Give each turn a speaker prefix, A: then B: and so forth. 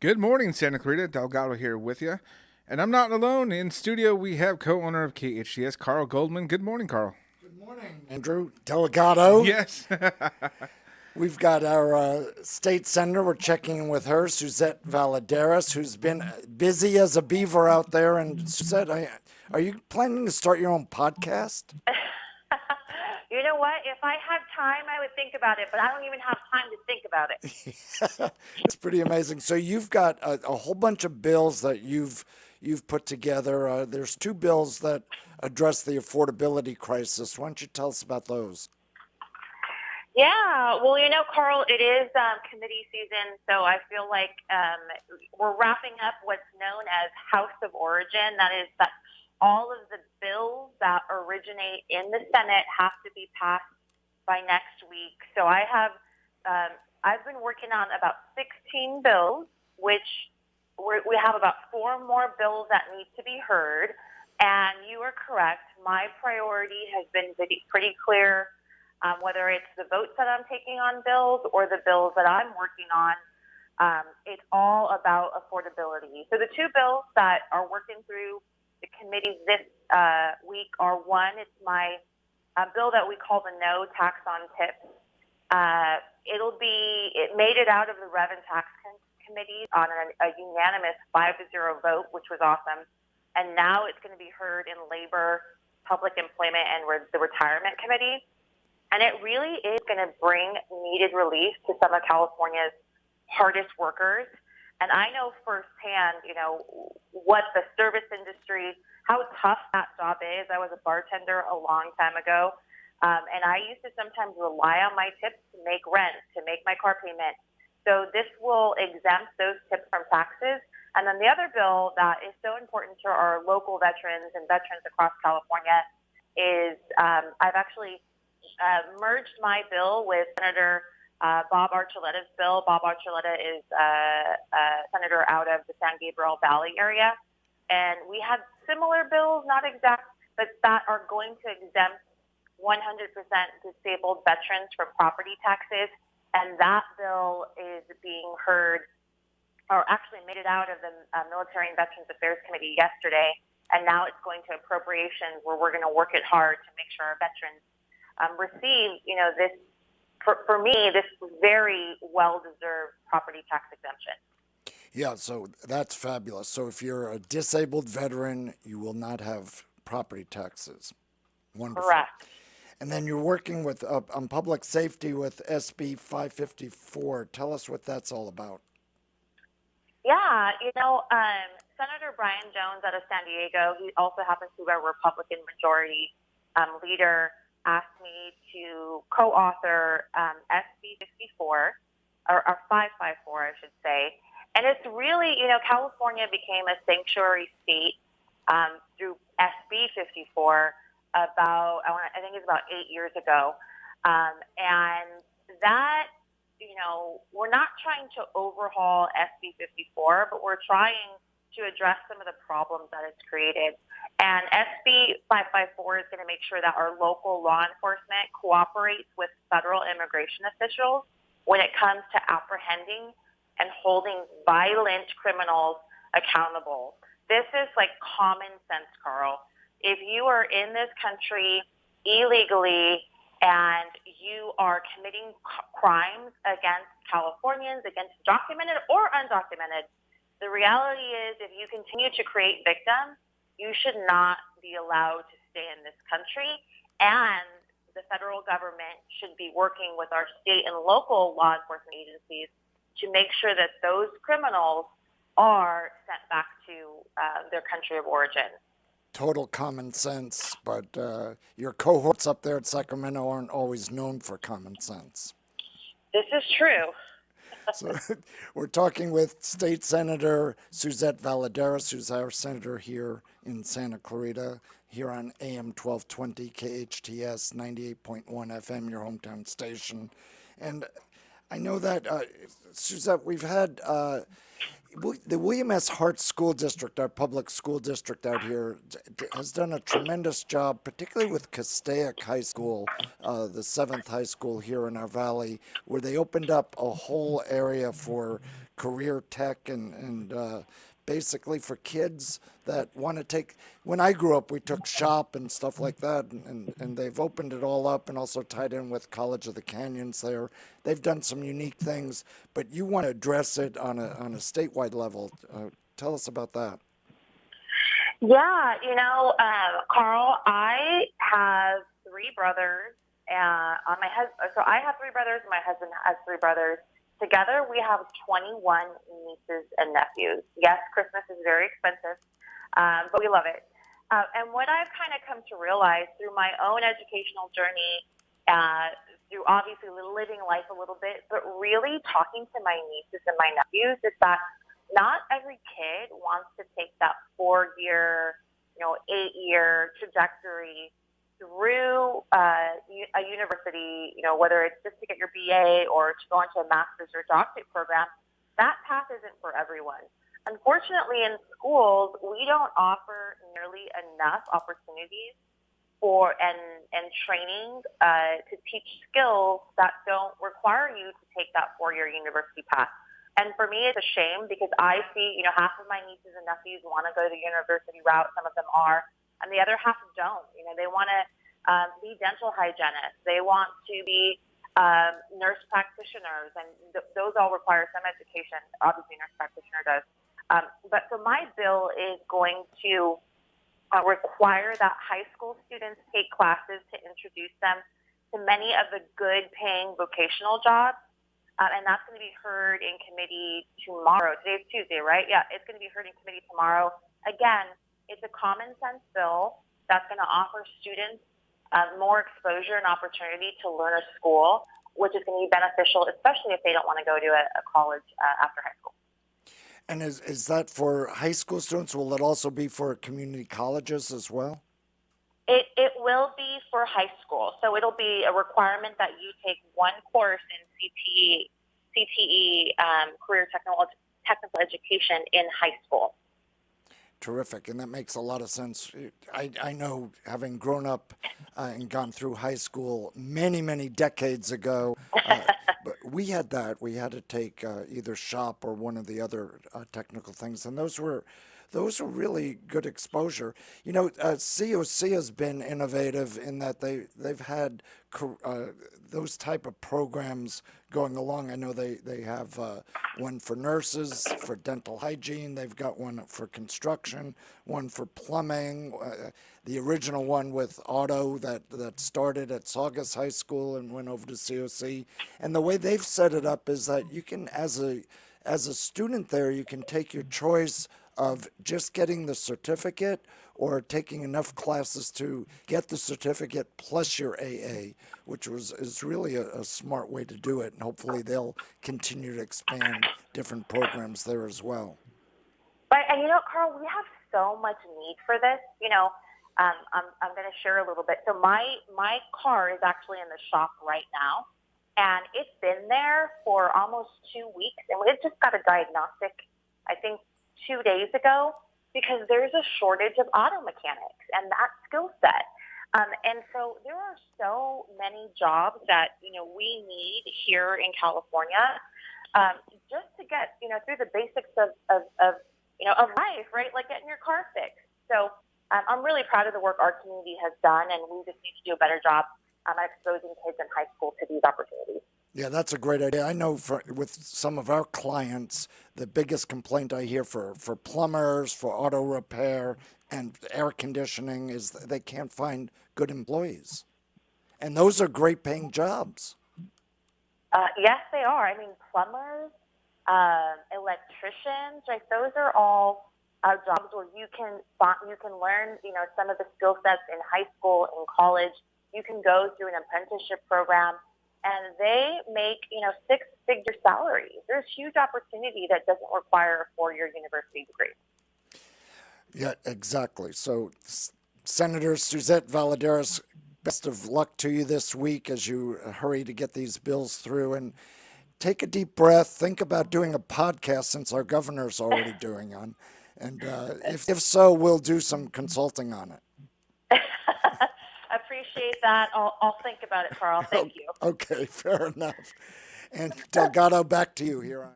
A: Good morning, Santa Clarita. Delgado here with you. And I'm not alone. In studio, we have co owner of KHTS, Carl Goldman. Good morning, Carl.
B: Good morning, Andrew Delgado.
A: Yes.
B: We've got our state senator. We're checking in with her, Suzette Valladares, who's been busy as a beaver out there. And Suzette, are you planning to start your own podcast?
C: You know what? If I had time, I would think about it, but I don't even have time to think about it.
B: It's pretty amazing. So you've got a whole bunch of bills that you've put together. There's two bills that address the affordability crisis. Why don't you tell us about those?
C: Yeah, well, Carl, it is committee season, so I feel like we're wrapping up what's known as House of Origin. That is that all of the bills that originate in the Senate have to be passed by next week. So I've been working on about 16 bills, which we have about four more bills that need to be heard. And you are correct. My priority has been pretty clear. Whether it's the votes that I'm taking on bills or the bills that I'm working on, it's all about affordability. So the two bills that are working through the committee this week are one, it's my bill that we call the No Tax on Tips. It made it out of the Rev and Tax Committee on a unanimous 5-0 vote, which was awesome. And now it's going to be heard in Labor, Public Employment, and the Retirement Committee. And it really is going to bring needed relief to some of California's hardest workers. And I know firsthand, what the service industry, how tough that job is. I was a bartender a long time ago. And I used to sometimes rely on my tips to make rent, to make my car payment. So this will exempt those tips from taxes. And then the other bill that is so important to our local veterans and veterans across California is I've actually merged my bill with Senator Bob Archuleta's bill. Bob Archuleta is a senator out of the San Gabriel Valley area. And we had similar bills, not exact, but that are going to exempt 100% disabled veterans from property taxes. And that bill is being heard, or actually made it out of the Military and Veterans Affairs Committee yesterday. And now it's going to appropriations where we're going to work it hard to make sure our veterans receive, this, for me, this very well-deserved property tax exemption.
B: Yeah, so that's fabulous. So if you're a disabled veteran, you will not have property taxes. Wonderful.
C: Correct.
B: And then you're working with on public safety with SB 554. Tell us what that's all about.
C: Yeah, Senator Brian Jones out of San Diego, he also happens to be a Republican majority leader, asked me to co-author SB 54, or 554, I should say. And it's really, California became a sanctuary state through SB 54 I think it's about 8 years ago. And that, we're not trying to overhaul SB 54, but we're trying to address some of the problems that it's created. And SB 554 is going to make sure that our local law enforcement cooperates with federal immigration officials when it comes to apprehending and holding violent criminals accountable. This is like common sense, Carl. If you are in this country illegally and you are committing crimes against Californians, against documented or undocumented, the reality is if you continue to create victims, you should not be allowed to stay in this country. And the federal government should be working with our state and local law enforcement agencies to make sure that those criminals are sent back to their country of origin.
B: Total common sense, but your cohorts up there at Sacramento aren't always known for common sense.
C: This is true.
B: So we're talking with State Senator Suzette Valladares, who's our senator here in Santa Clarita, here on AM 1220 KHTS 98.1 FM, your hometown station. And I know that, Suzette, we've had the William S. Hart School District, our public school district out here, has done a tremendous job, particularly with Castaic High School, the 7th high school here in our valley, where they opened up a whole area for career tech and basically for kids that want to take. When I grew up, we took shop and stuff like that, and they've opened it all up and also tied in with College of the Canyons there. They've done some unique things, but you want to address it on a statewide level. Tell us about that.
C: Yeah, Carl, I have three brothers. So I have three brothers. My husband has three brothers. Together, we have 21 nieces and nephews. Yes, Christmas is very expensive, but we love it. And what I've kind of come to realize through my own educational journey, through obviously living life a little bit, but really talking to my nieces and my nephews, is that not every kid wants to take that 4-year, 8-year trajectory through a university, whether it's just to get your BA or to go into a master's or doctorate program. That path isn't for everyone. Unfortunately, in schools, we don't offer nearly enough opportunities for and training to teach skills that don't require you to take that 4-year university path. And for me, it's a shame because I see, half of my nieces and nephews want to go the university route. Some of them are. And the other half don't. They want to be dental hygienists. They want to be nurse practitioners, and those all require some education. Obviously, nurse practitioner does. But so my bill is going to require that high school students take classes to introduce them to many of the good-paying vocational jobs. And that's going to be heard in committee tomorrow. Today's Tuesday, right? Yeah, it's going to be heard in committee tomorrow. Again, it's a common sense bill that's going to offer students more exposure and opportunity to learn a school, which is going to be beneficial, especially if they don't want to go to a college after high school.
B: And is that for high school students? Will it also be for community colleges as well?
C: It will be for high school. So it'll be a requirement that you take one course in CTE, career technical education in high school.
B: Terrific, and that makes a lot of sense. I know, having grown up and gone through high school many, many decades ago, but we had that. We had to take either shop or one of the other technical things, and those were really good exposure. COC has been innovative in that they've had those type of programs going along. I know they have one for nurses, for dental hygiene. They've got one for construction, one for plumbing. The original one with auto that started at Saugus High School and went over to COC. And the way they've set it up is that you can, as a student there, you can take your choice of just getting the certificate or taking enough classes to get the certificate plus your AA, which is really a smart way to do it. And hopefully they'll continue to expand different programs there as well.
C: Right, and Carl, we have so much need for this. I'm going to share a little bit. So my car is actually in the shop right now, and it's been there for almost 2 weeks, and we just got a diagnostic, I think, 2 days ago, because there's a shortage of auto mechanics and that skill set. And so there are so many jobs that, we need here in California, just to get, through the basics of life, right? Like getting your car fixed. So I'm really proud of the work our community has done, and we just need to do a better job at exposing kids in high school to these opportunities.
B: Yeah, that's a great idea. I know with some of our clients, the biggest complaint I hear for plumbers, for auto repair, and air conditioning is they can't find good employees. And those are great paying jobs.
C: Yes, they are. I mean, plumbers, electricians, right? Those are all jobs where you can learn, some of the skill sets in high school, in college. You can go through an apprenticeship program, and they make, 6-figure salaries. There's huge opportunity that doesn't require a 4-year university degree.
B: Yeah, exactly. So, Senator Suzette Valladares, best of luck to you this week as you hurry to get these bills through. And take a deep breath. Think about doing a podcast, since our governor's already doing one. And if so, we'll do some consulting on it.
C: Appreciate that. I'll think about it, Carl. Thank you.
B: Okay, fair enough. And Delgado, back to you here on